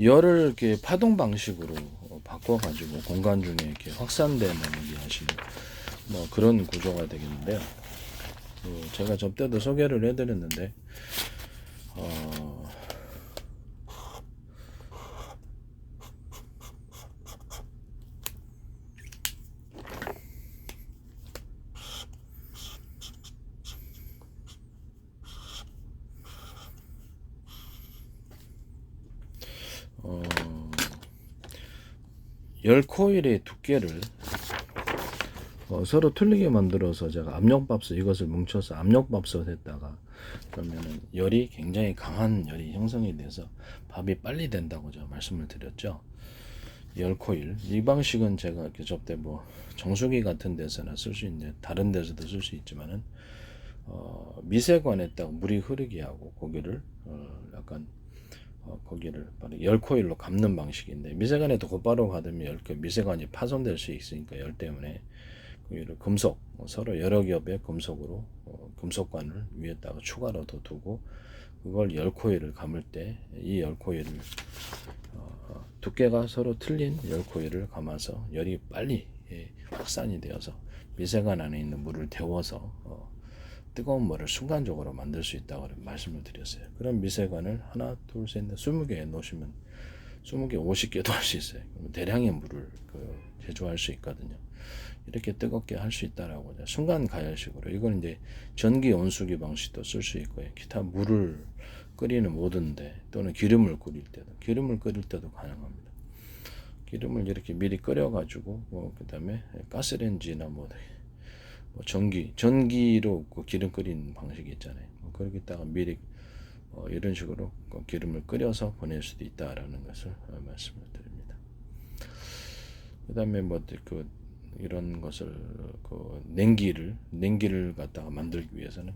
열을 이렇게 파동 방식으로 바꿔가지고 공간 중에 이렇게 확산되는 얘기하시는 뭐 그런 구조가 되겠는데요. 제가 저때도 소개를 해드렸는데 어, 열 코일의 두께를 서로 틀리게 만들어서 제가 압력밥솥 이것을 뭉쳐서 압력밥솥 했다가 그러면은 열이 굉장히 강한 열이 형성이 돼서 밥이 빨리 된다고 제가 말씀을 드렸죠. 열 코일 이 방식은 제가 이렇게 접대 뭐 정수기 같은 데서나 쓸 수 있는데 다른 데서도 쓸 수 있지만은 미세관에다가 물이 흐르게 하고 고기를 약간 거기를 바로 열 코일로 감는 방식인데 미세관에도 곧바로 가두면 미세관이 파손될 수 있으니까 열 때문에 거기를 금속 서로 여러 겹의 금속으로 금속관을 위에다가 추가로 더 두고 그걸 열 코일을 감을 때 이 열 코일을 두께가 서로 틀린 열 코일을 감아서 열이 빨리 확산이 되어서 미세관 안에 있는 물을 데워서 뜨거운 물을 순간적으로 만들 수 있다고 말씀을 드렸어요. 그런 미세관을 하나, 둘, 셋, 넷, 20개 놓으시면 20개, 50개도 할 수 있어요. 대량의 물을 제조할 수 있거든요. 이렇게 뜨겁게 할 수 있다라고 순간 가열식으로 이건 이제 전기 온수기 방식도 쓸 수 있고요. 기타 물을 끓이는 모든데 또는 기름을 끓일 때도 가능합니다. 기름을 이렇게 미리 끓여가지고 그다음에 가스레인지나 전기로 기름 끓이는 방식이 있잖아요. 거기다가 미리 이런 식으로 기름을 끓여서 보낼 수도 있다라는 것을 말씀을 드립니다. 그다음에 이런 것을 냉기를 갖다가 만들기 위해서는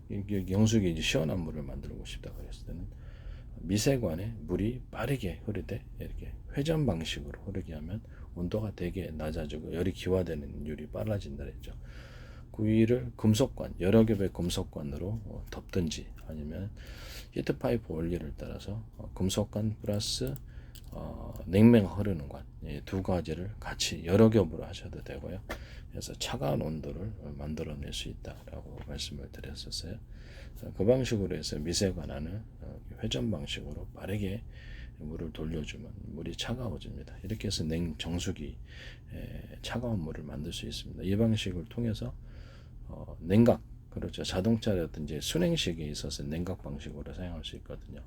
영수기 이제 시원한 물을 만들고 싶다 그랬을 때는 미세관에 물이 빠르게 흐르되 이렇게 회전 방식으로 흐르게 하면 온도가 되게 낮아지고 열이 기화되는 율이 빨라진다 그랬죠. 그 위를 금속관 여러 겹의 금속관으로 덮든지 아니면 히트파이프 원리를 따라서 금속관 플러스 냉매가 흐르는 관 두 가지를 같이 여러 겹으로 하셔도 되고요. 그래서 차가운 온도를 만들어낼 수 있다라고 말씀을 드렸었어요. 그 방식으로 해서 미세관 안을 회전 방식으로 빠르게 물을 돌려주면 물이 차가워집니다. 이렇게 해서 정수기 차가운 물을 만들 수 있습니다. 이 방식을 통해서 냉각 그렇죠. 자동차라든지 순행식에 있어서 냉각 방식으로 사용할 수 있거든요.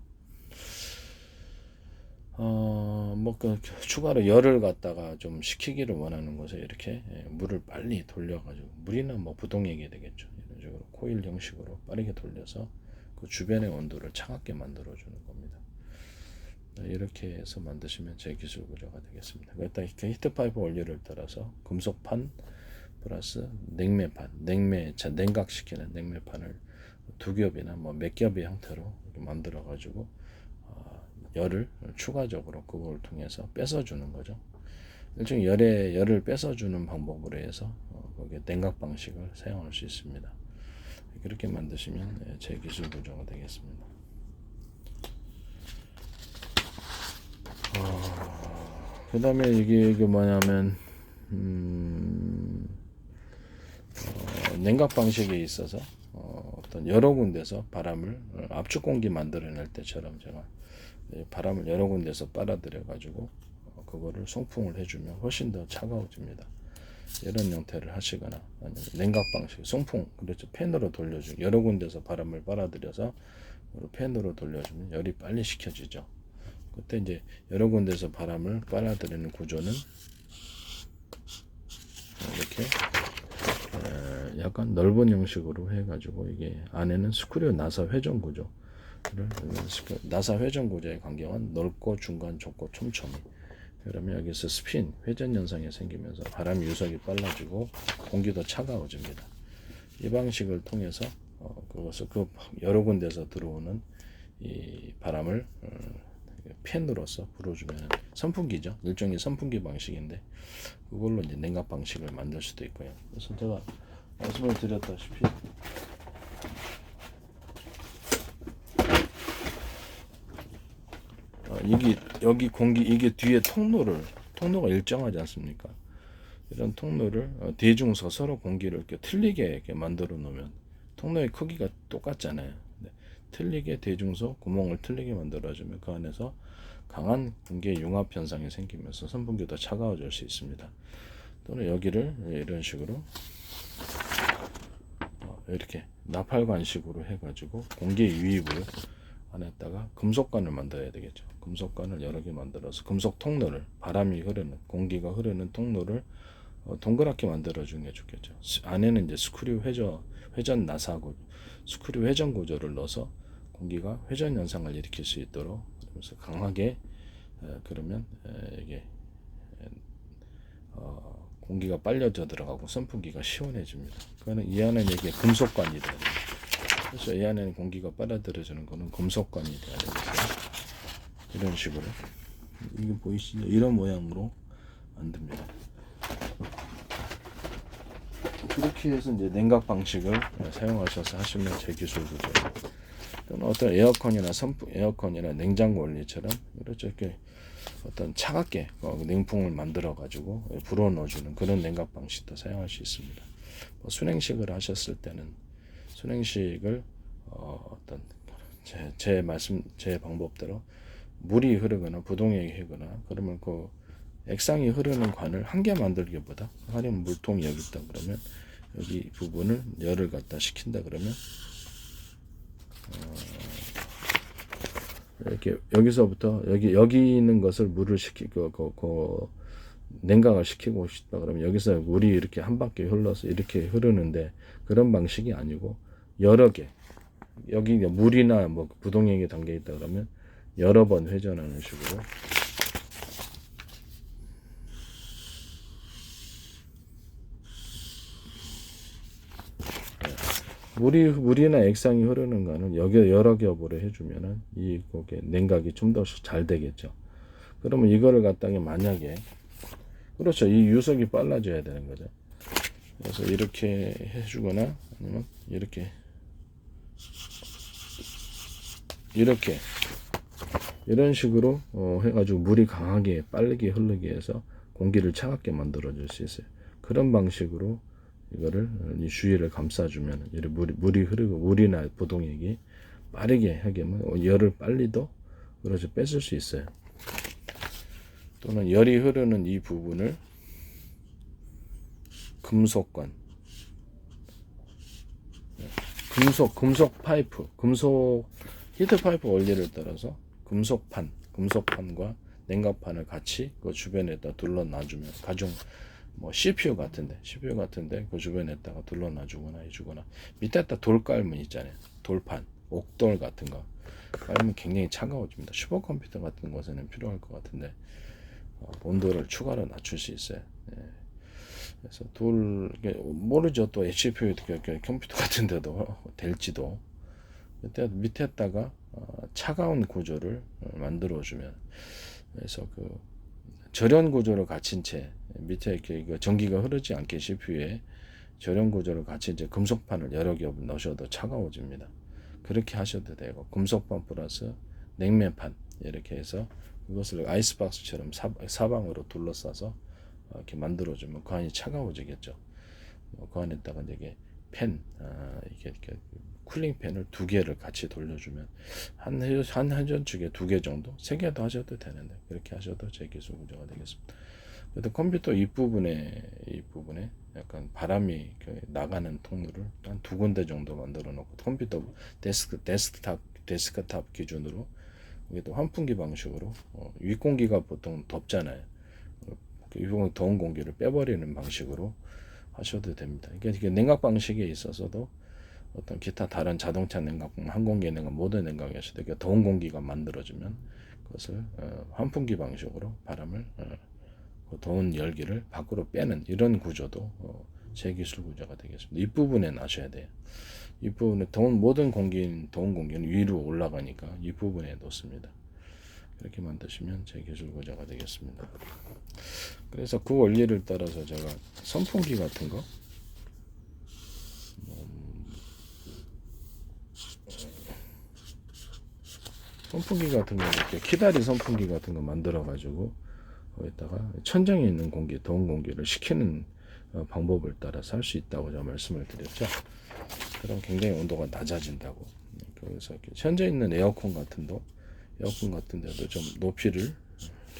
추가로 열을 갖다가 좀 식히기를 원하는 곳에 이렇게 물을 빨리 돌려가지고 물이나 부동액이 되겠죠. 이런 식으로 코일 형식으로 빠르게 돌려서 그 주변의 온도를 차갑게 만들어주는 겁니다. 이렇게 해서 만드시면 제 기술 구조가 되겠습니다. 일단 히트파이프 원리를 따라서 금속판 플러스 냉매판, 냉각시키는 냉매판을 두 겹이나 몇 겹의 형태로 만들어 가지고 열을 추가적으로 그걸 통해서 뺏어주는 거죠. 일종의 열을 뺏어주는 방법으로 해서 거기에 냉각 방식을 사용할 수 있습니다. 그렇게 만드시면 제 기술 구조가 되겠습니다. 그 다음에 이게 뭐냐면 냉각 방식에 있어서 어떤 여러 군데서 바람을 압축 공기 만들어낼 때처럼 제가 바람을 여러 군데서 빨아들여 가지고 그거를 송풍을 해주면 훨씬 더 차가워집니다. 이런 형태를 하시거나 아니면 냉각 방식 송풍 그렇죠. 팬으로 돌려주고 여러 군데서 바람을 빨아들여서 팬으로 돌려주면 열이 빨리 식혀지죠. 그때 이제 여러 군데서 바람을 빨아들이는 구조는 이렇게 약간 넓은 형식으로 해가지고 이게 안에는 스크류 나사 회전 구조 나사 회전 구조의 간격은 넓고 중간 좁고 촘촘히 그러면 여기서 스핀 회전 현상이 생기면서 바람 유속이 빨라지고 공기도 차가워집니다. 이 방식을 통해서 그것을 여러 군데서 들어오는 이 바람을 팬으로서 불어주면 선풍기죠. 일종의 선풍기 방식인데 그걸로 이제 냉각 방식을 만들 수도 있고요. 그래서 제가 말씀을 드렸다시피 여기 공기 이게 뒤에 통로가 일정하지 않습니까? 이런 통로를 대중서 서로 공기를 이렇게 틀리게 이렇게 만들어 놓으면 통로의 크기가 똑같잖아요. 틀리게 대중서 구멍을 틀리게 만들어주면 그 안에서 강한 공기의 융합 현상이 생기면서 선풍기도 차가워질 수 있습니다. 또는 여기를 이런 식으로 이렇게 나팔관식으로 해가지고 공기 유입을 안에다가 금속관을 만들어야 되겠죠. 금속관을 여러 개 만들어서 금속 통로를 바람이 흐르는 공기가 흐르는 통로를 동그랗게 만들어 주는 게 좋겠죠. 안에는 이제 스크류 회전 나사고 스크류 회전 구조를 넣어서 공기가 회전 현상을 일으킬 수 있도록 그러면서 강하게 그러면 이게 공기가 빨려져 들어가고 선풍기가 시원해집니다. 그거는 이 안에는 이게 금속관이 돼야 됩니다. 그래서 이 안에는 공기가 빨아들여지는 거는 금속관이 돼야 되겠어요. 이런 식으로 이게 보이시죠? 이런 모양으로 만듭니다. 그렇게 해서 이제 냉각 방식을 사용하셔서 하시면 제 기술 구조. 또는 어떤 에어컨이나 냉장고 원리처럼 그렇죠. 이렇게 어떤 차갑게 냉풍을 만들어 가지고 불어 넣어주는 그런 냉각 방식도 사용할 수 있습니다. 순행식을 하셨을 때는 순행식을 어떤 제 방법대로 물이 흐르거나 부동액이 흐르거나 그러면 그 액상이 흐르는 관을 한 개 만들기보다 하려면 물통이 여기 있다 그러면 여기 부분을 열을 갖다 식힌다 그러면 이렇게 여기서부터 여기 있는 것을 물을 시키고 냉각을 시키고 싶다 그러면 여기서 물이 이렇게 한 바퀴 흘러서 이렇게 흐르는데 그런 방식이 아니고 여러 개 여기 물이나 뭐 부동액이 담겨 있다 그러면 여러 번 회전하는 식으로 물이나 액상이 흐르는 거는 여기 여러 겹으로 해주면은 이 고게 냉각이 좀 더 잘 되겠죠. 그러면 이거를 갖다가 만약에 그렇죠. 이 유속이 빨라져야 되는 거죠. 그래서 이렇게 해주거나 아니면 이렇게 이런 식으로 해가지고 물이 강하게 빠르게 흐르게 해서 공기를 차갑게 만들어 줄 수 있어요. 그런 방식으로 이거를 이 주위를 감싸주면 물이 흐르고 물이나 부동액이 빠르게 하게 하면 열을 빨리도 그렇죠 뺏을 수 있어요. 또는 열이 흐르는 이 부분을 금속관, 금속 파이프, 금속 히트 파이프 원리를 따라서 금속판과 냉각판을 같이 그 주변에다 둘러 놔주면 가중 뭐 CPU 같은데 그 주변에다가 둘러 놔주거나 해주거나 밑에다 돌 깔면 있잖아요. 돌판, 옥돌 같은 거 깔면 굉장히 차가워집니다. 슈퍼컴퓨터 같은 것에는 필요할 것 같은데 온도를 추가로 낮출 수 있어요. 예. 그래서 모르죠. 또 CPU 컴퓨터 같은 데도 될지도 그때 밑에다가 차가운 구조를 만들어주면 그래서 그 절연 구조를 갖춘 채 밑에 이렇게 전기가 흐르지 않게 CPU에 절연 구조를 갖춘 채 금속판을 여러 겹 넣으셔도 차가워집니다. 그렇게 하셔도 되고 금속판 플러스 냉매판 이렇게 해서 그것을 아이스박스처럼 사방으로 둘러싸서 이렇게 만들어주면 그 안이 차가워지겠죠. 그 안에다가 이게 팬 이렇게 쿨링팬을 2개를 같이 돌려주면 한 회전축에 2개 정도, 3개도 하셔도 되는데 그렇게 하셔도 제 기술 구조가 되겠습니다. 그래도 컴퓨터 이 부분에 약간 바람이 나가는 통로를 한 2군데 정도 만들어 놓고 컴퓨터 데스크탑 기준으로 이게 또 환풍기 방식으로 윗공기가 보통 덥잖아요. 더운 공기를 빼버리는 방식으로 하셔도 됩니다. 그러니까 냉각 방식에 있어서도 어떤 기타 다른 자동차 냉각, 항공기 냉각, 모든 냉각에서도 이렇게 더운 공기가 만들어지면 그것을 환풍기 방식으로 바람을 더운 열기를 밖으로 빼는 이런 구조도 제 기술 구조가 되겠습니다. 이 부분에 놔셔야 돼요. 이 부분에 더운 공기는 위로 올라가니까 이 부분에 놓습니다. 그렇게 만드시면 제 기술 구조가 되겠습니다. 그래서 그 원리를 따라서 제가 선풍기 같은 거 선풍기 같은 거 이렇게 키다리 선풍기 같은 거 만들어 가지고 거기다가 천장에 있는 공기, 더운 공기를 식히는 방법을 따라서 할 수 있다고 제가 말씀을 드렸죠. 그럼 굉장히 온도가 낮아진다고. 그래서 현재 있는 에어컨 같은 데도 좀 높이를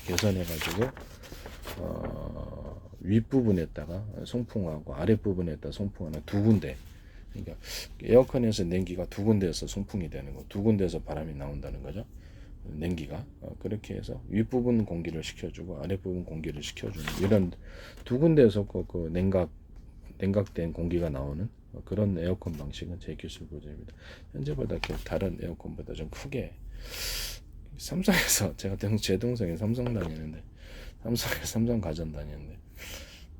개선해 가지고 윗부분에다가 송풍하고 아랫부분에다 송풍하는 두 군데. 그러니까 에어컨에서 냉기가 두 군데에서 송풍이 되는 거, 두 군데에서 바람이 나온다는 거죠. 냉기가 그렇게 해서 윗부분 공기를 식혀주고 아랫부분 공기를 식혀주는 이런 두 군데에서 그 냉각된 공기가 나오는 그런 에어컨 방식은 제 기술 보조입니다. 현재보다 다른 에어컨보다 좀 크게 삼성에서 제가 제 동생이 삼성 다니는데 삼성 가전 다니는데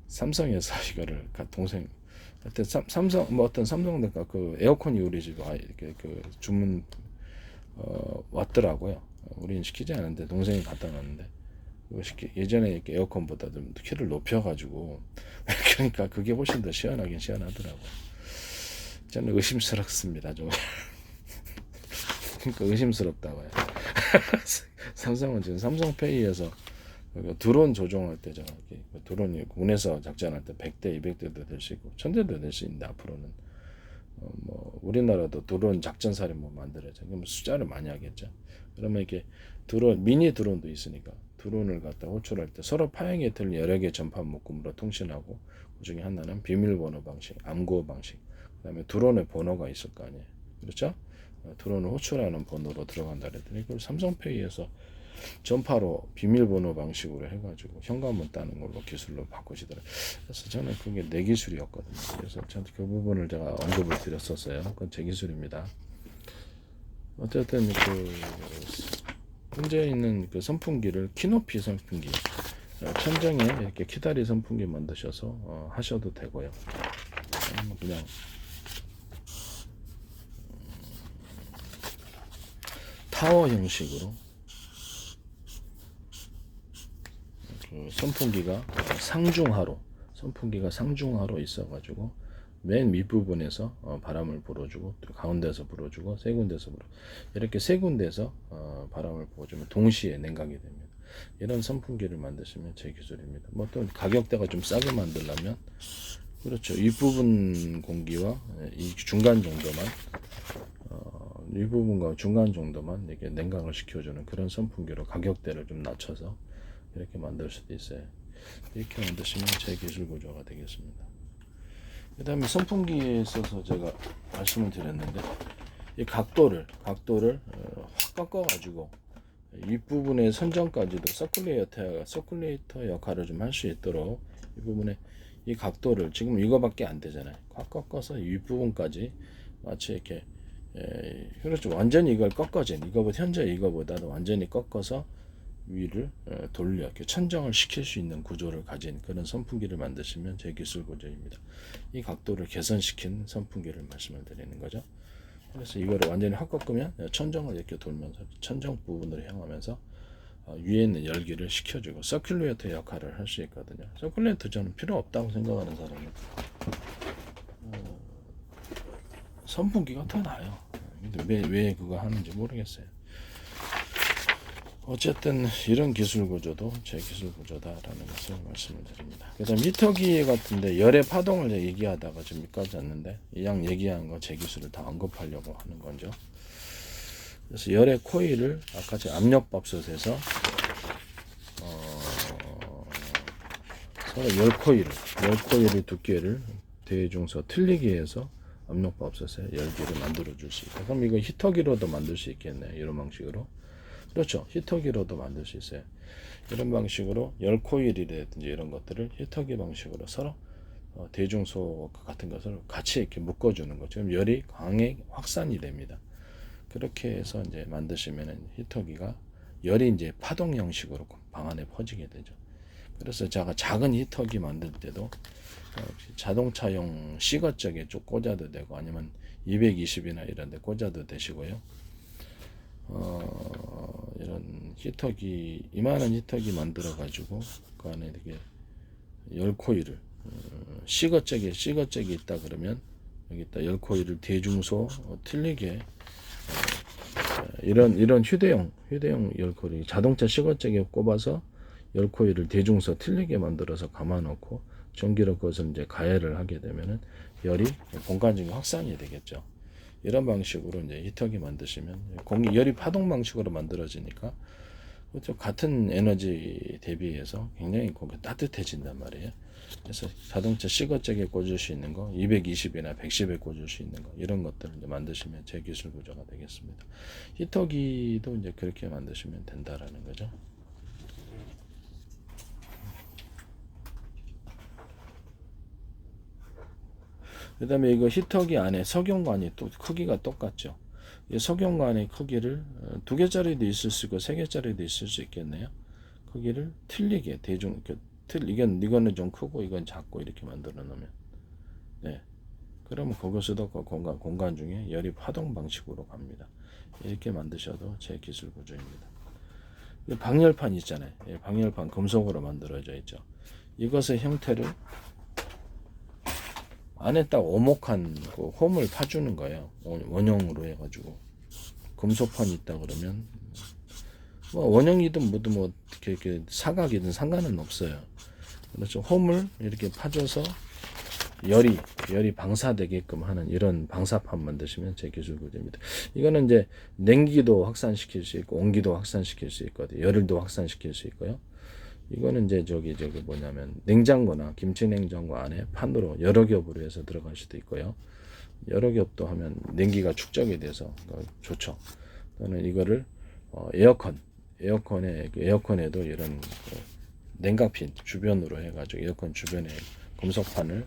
삼성에서 이거를 동생 하여튼 삼성 뭐 어떤 삼성대가 그 에어컨이 우리 집에 이렇게 그 주문 왔더라고요. 우리는 시키지 않은데 동생이 갖다 놨는데 예전에 이렇게 에어컨보다 좀 키를 높여가지고 그러니까 그게 훨씬 더 시원하긴 시원하더라고요. 저는 의심스럽습니다. 좀 그러니까 의심스럽다고요. 삼성은 지금 삼성페이에서 드론 조종할 때 제가 드론이 군에서 작전할 때 100대, 200대도 될 수 있고 1000대도 될 수 있는데 앞으로는 뭐 우리나라도 드론 작전사를 뭐 만들어야죠. 그럼 숫자를 많이 하겠죠. 그러면 이렇게 드론 미니 드론도 있으니까 드론을 갖다 호출할 때 서로 파형이 틀린 여러 개의 전파 묶음으로 통신하고 그 중에 하나는 비밀번호 방식, 암구 방식. 그다음에 드론의 번호가 있을 거 아니에요. 그렇죠? 드론을 호출하는 번호로 들어간다 그랬더니 그걸 삼성페이에서 전파로 비밀번호 방식으로 해가지고 현관문 따는 걸로 기술로 바꾸시더라고요. 그래서 저는 그게 내 기술이었거든요. 그래서 저한테 그 부분을 제가 언급을 드렸었어요. 그건 제 기술입니다. 어쨌든 그 현재 있는 그 선풍기를 키높이 선풍기, 천장에 이렇게 키다리 선풍기 만드셔서 하셔도 되고요. 그냥 타워 형식으로 그 선풍기가 상중하로 있어가지고 맨 밑부분에서 바람을 불어주고 또 가운데서 불어주고 세 군데서 이렇게 세 군데서 바람을 불어주면 동시에 냉각이 됩니다. 이런 선풍기를 만드시면 제 기술입니다. 뭐 또 가격대가 좀 싸게 만들려면 그렇죠. 윗부분 공기와 이 중간 정도만 윗부분과 중간 정도만 이렇게 냉각을 시켜주는 그런 선풍기로 가격대를 좀 낮춰서 이렇게 만들 수도 있어요. 이렇게 만드시면 제 기술 구조가 되겠습니다. 그 다음에 선풍기에 있어서 제가 말씀을 드렸는데 이 각도를 확 꺾어 가지고 윗부분의 선정까지도 서큘레이터 역할을 좀 할 수 있도록 이 부분에 이 각도를 지금 이거밖에 안 되잖아요. 확 꺾어서 윗부분까지 마치 이렇게 그렇죠. 완전히 이걸 꺾어진 현재 이거보다도 완전히 꺾어서 위를 돌려 이렇게 천정을 시킬 수 있는 구조를 가진 그런 선풍기를 만드시면 제 기술 구조입니다. 이 각도를 개선시킨 선풍기를 말씀을 드리는 거죠. 그래서 이거를 완전히 확 꺾으면 천정을 이렇게 돌면서 천정 부분으로 향하면서 위에 있는 열기를 식혀주고 서큘레이터 역할을 할 수 있거든요. 서큘레이터 저는 필요 없다고 생각하는 사람은 선풍기가 더 나아요. 근데 왜 그거 하는지 모르겠어요. 어쨌든 이런 기술 구조도 제 기술 구조다라는 것을 말씀을 드립니다. 그다음 히터기 같은데 열의 파동을 얘기하다가 좀 여기까지 왔는데 이왕 얘기한 거 제 기술을 다 언급하려고 하는 거죠. 그래서 열의 코일을 아까 제 압력밥솥에서 서로 열 코일의 두께를 대중서 틀리게 해서 압력밥솥에 열기를 만들어 줄 수 있다. 그럼 이거 히터기로도 만들 수 있겠네요. 이런 방식으로. 그렇죠. 히터기로도 만들 수 있어요. 이런 방식으로 열 코일이라든지 이런 것들을 히터기 방식으로 서로 대중소 같은 것을 같이 이렇게 묶어주는 거죠. 지금 열이 강하게 확산이 됩니다. 그렇게 해서 이제 만드시면은 히터기가 열이 이제 파동 형식으로 방 안에 퍼지게 되죠. 그래서 제가 작은 히터기 만들 때도 자동차용 시거 쪽에 쭉 꽂아도 되고 아니면 220이나 이런 데 꽂아도 되시고요. 이런 히터기 이만한 히터기 만들어 가지고 그 안에 이렇게 열 코일을 시거 쪽에 있다 그러면 여기다 열 코일을 대중소 틀리게 이런 휴대용 열코일, 자동차 시거잭에 꼽아서 열코일을 대중서 틀리게 만들어서 감아놓고 전기로 그것을 이제 가열을 하게 되면은 열이 공간 중에 확산이 되겠죠. 이런 방식으로 이제 히터기 만드시면 열이 파동 방식으로 만들어지니까 그렇죠. 같은 에너지 대비해서 굉장히 공기 따뜻해진단 말이에요. 그래서 자동차 시거잭에 꽂을 수 있는 거 220이나 110에 꽂을 수 있는 거 이런 것들을 이제 만드시면 제 기술 구조가 되겠습니다. 히터기도 이제 그렇게 만드시면 된다라는 거죠. 그 다음에 이거 히터기 안에 석용관이 또 크기가 똑같죠. 이 석용관의 크기를 2개짜리도 있을 수 있고 3개짜리도 있을 수 있겠네요. 크기를 틀리게 이거는 좀 크고 이건 작고 이렇게 만들어 놓으면 네. 그러면 그것도 그 공간 중에 열이 파동 방식으로 갑니다. 이렇게 만드셔도 제 기술 구조입니다. 방열판 있잖아요. 방열판 금속으로 만들어져 있죠. 이것의 형태를 안에 딱 오목한 그 홈을 파주는 거예요. 원형으로 해가지고 금속판이 있다 그러면 뭐 원형이든 뭐든 이렇게 사각이든 상관은 없어요. 그렇죠. 홈을 이렇게 파줘서 열이 방사되게끔 하는 이런 방사판 만드시면 제 기술 구조입니다. 이거는 이제 냉기도 확산시킬 수 있고 온기도 확산시킬 수 있거든요. 열도 확산시킬 수 있고요. 이거는 이제 저기 뭐냐면 냉장고나 김치 냉장고 안에 판으로 여러 겹으로 해서 들어갈 수도 있고요. 여러 겹도 하면 냉기가 축적이 돼서 좋죠. 또는 이거를 에어컨에도 이런 냉각핀 주변으로 해가지고 에어컨 주변에 금속판을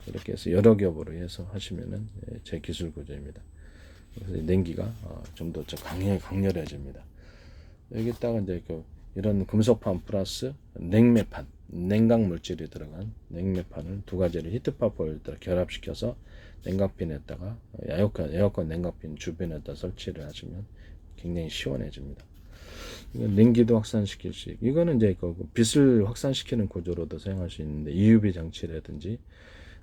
이렇게 해서 여러 겹으로 해서 하시면은 제 기술 구조입니다. 그래서 냉기가 좀 더 강렬해집니다. 여기다가 이제 이런 금속판 플러스 냉매판, 냉각 물질이 들어간 냉매판을 두 가지를 히트파프를 결합시켜서 냉각핀에다가 에어컨 냉각핀 주변에다 설치를 하시면 굉장히 시원해집니다. 이건 냉기도 확산시킬 수 있고, 이거는 이제 빛을 확산시키는 구조로도 사용할 수 있는데 EUV 장치라든지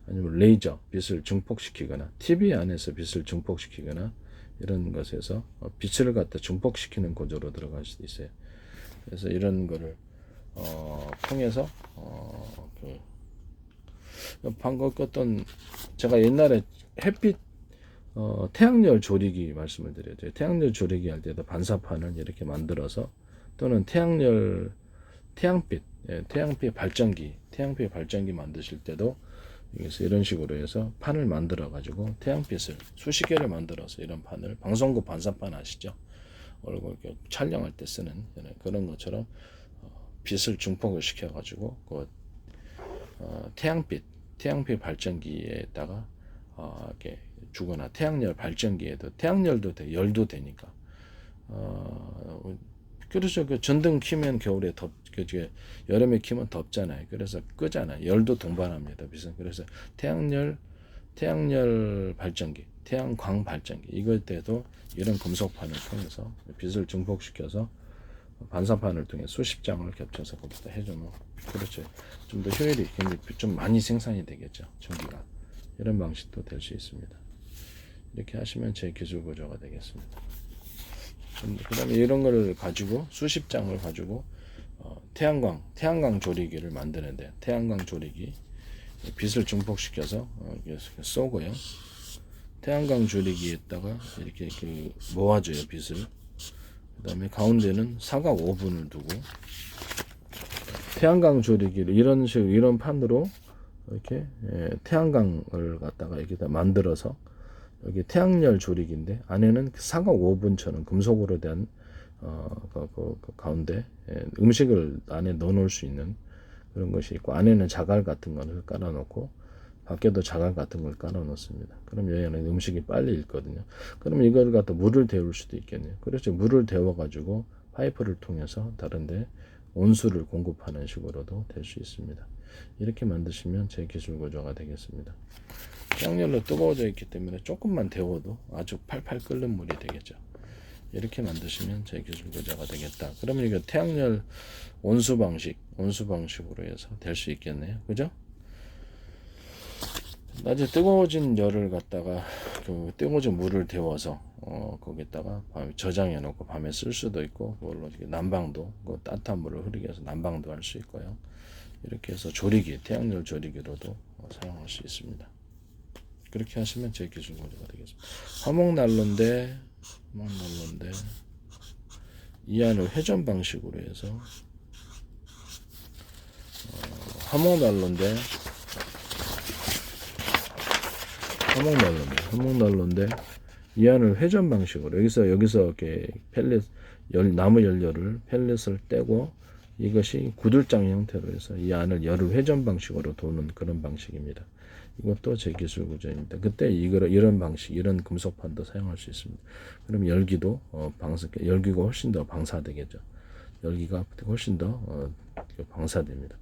아니면 레이저 빛을 증폭시키거나 TV 안에서 빛을 증폭시키거나 이런 것에서 빛을 갖다 증폭시키는 구조로 들어갈 수도 있어요. 그래서 이런 거를 통해서 방금 어떤 제가 옛날에 햇빛 태양열 조리기 말씀을 드렸죠. 태양열 조리기 할 때도 반사판을 이렇게 만들어서 또는 태양빛 발전기 만드실 때도 그래서 이런 식으로 해서 판을 만들어 가지고 태양빛을 수십 개를 만들어서 이런 판을 방송국 반사판 아시죠? 얼굴 촬영할 때 쓰는 그런 것처럼 빛을 증폭을 시켜 가지고 태양빛 발전기에다가 이렇게 주거나 태양열 발전기에도 태양열도 열도 되니까 그래서 전등 키면 겨울에 여름에 키면 덥잖아요. 그래서 끄잖아요. 열도 동반합니다. 빛은. 그래서 태양열 발전기, 태양광 발전기 이걸 때도 이런 금속판을 통해서 빛을 증폭시켜서 반사판을 통해 수십 장을 겹쳐서 거기다 해주면 그렇죠. 좀 더 효율이 굉장히 좀 많이 생산이 되겠죠. 전기가 이런 방식도 될 수 있습니다. 이렇게 하시면 제 기술 구조가 되겠습니다. 그 다음에 이런 걸 가지고 수십 장을 가지고 태양광 조리기를 만드는데 태양광 조리기 빛을 증폭시켜서 쏘고요. 태양광 조리기에다가 이렇게 모아줘요 빛을. 그 다음에 가운데는 사각 오븐을 두고 태양광 조리기를 이런 식으로 이런 판으로 이렇게 태양광을 갖다가 여기다 만들어서 여기 태양열 조리기인데 안에는 사각 오븐처럼 금속으로 된 가운데 음식을 안에 넣어놓을 수 있는 그런 것이 있고 안에는 자갈 같은 거를 깔아놓고 밖에도 자갈 같은 걸 깔아놓습니다. 그럼 여기는 음식이 빨리 익거든요. 그럼 이걸 갖다 물을 데울 수도 있겠네요. 그래서 물을 데워가지고 파이프를 통해서 다른데 온수를 공급하는 식으로도 될 수 있습니다. 이렇게 만드시면 제 기술 구조가 되겠습니다. 태양열로 뜨거워져 있기 때문에 조금만 데워도 아주 팔팔 끓는 물이 되겠죠. 이렇게 만드시면 제 기술 구조가 되겠다. 그러면 이거 태양열 온수 방식으로 해서 될 수 있겠네요. 그죠? 낮에 뜨거워진 열을 갖다가 뜨거워진 물을 데워서 거기다가 밤에 저장해 놓고 밤에 쓸 수도 있고, 물론 난방도 따뜻한 물을 흐르게 해서 난방도 할 수 있고요. 이렇게 해서 조리기, 태양열 조리기로도 사용할 수 있습니다. 그렇게 하시면 제 기술 구조가 되겠습니다. 화목난로인데 이 안을 회전 방식으로 해서 화목난로인데 이 안을 회전 방식으로 여기서 이렇게 펠렛 나무 연료를 펠렛을 떼고 이것이 구들장 형태로 해서 이 안을 열을 회전 방식으로 도는 그런 방식입니다. 이것도 제 기술 구조입니다. 그때 이런 방식, 이런 금속판도 사용할 수 있습니다. 그럼 열기도 열기가 훨씬 더 방사되겠죠. 열기가 훨씬 더 방사됩니다.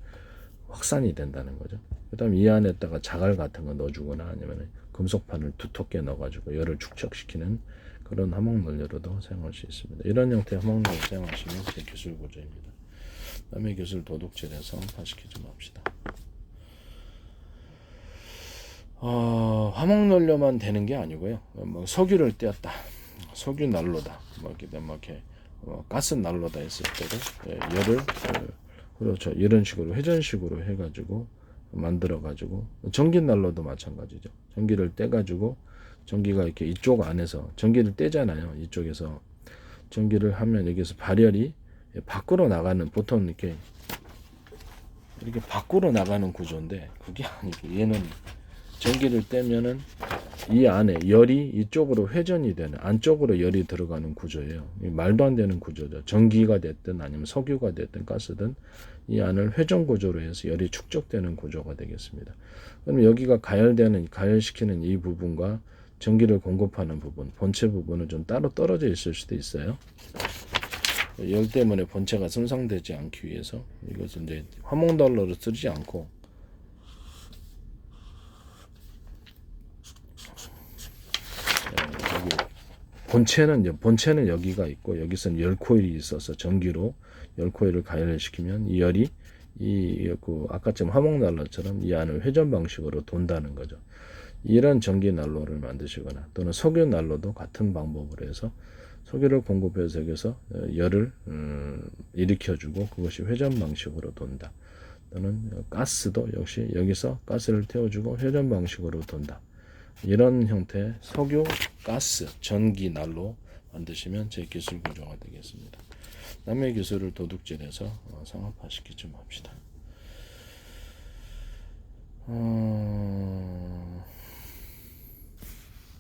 확산이 된다는 거죠. 그다음 이 안에다가 자갈 같은 거 넣어주거나 아니면 금속판을 두텁게 넣어가지고 열을 축적시키는 그런 화목난로로도 사용할 수 있습니다. 이런 형태의 화목난로 사용하시면 제 기술 구조입니다. 남의 기술 도둑질해서 파시키지 맙시다. 화목난로만 되는 게 아니고요. 뭐 석유를 떼었다, 석유 난로다, 이렇게 가스 난로다 했을 때도 열을 그렇죠. 이런 식으로 회전식으로 해가지고 만들어가지고 전기 난로도 마찬가지죠. 전기를 떼가지고 전기가 이렇게 이쪽 안에서 전기를 떼잖아요. 이쪽에서 전기를 하면 여기서 발열이 밖으로 나가는 보통 이렇게 밖으로 나가는 구조인데 그게 아니고 얘는 전기를 떼면은 이 안에 열이 이쪽으로 회전이 되는 안쪽으로 열이 들어가는 구조예요. 말도 안 되는 구조죠. 전기가 됐든 아니면 석유가 됐든 가스든 이 안을 회전 구조로 해서 열이 축적되는 구조가 되겠습니다. 그럼 여기가 가열시키는 이 부분과 전기를 공급하는 부분, 본체 부분은 좀 따로 떨어져 있을 수도 있어요. 열 때문에 본체가 손상되지 않기 위해서 이것을 이제 화목난로로 쓰지 않고 본체는 여기가 있고 여기서는 열 코일이 있어서 전기로 열 코일을 가열시키면 이 열이 아까처럼 화목난로처럼 이 안을 회전 방식으로 돈다는 거죠. 이런 전기 난로를 만드시거나 또는 석유 난로도 같은 방법으로 해서 석유를 공급해서 여기서 열을 일으켜주고 그것이 회전 방식으로 돈다. 또는 가스도 역시 여기서 가스를 태워주고 회전 방식으로 돈다. 이런 형태의 석유, 가스, 전기 난로 만드시면 제 기술 구조가 되겠습니다. 남의 기술을 도둑질해서 상업화시키지 맙시다.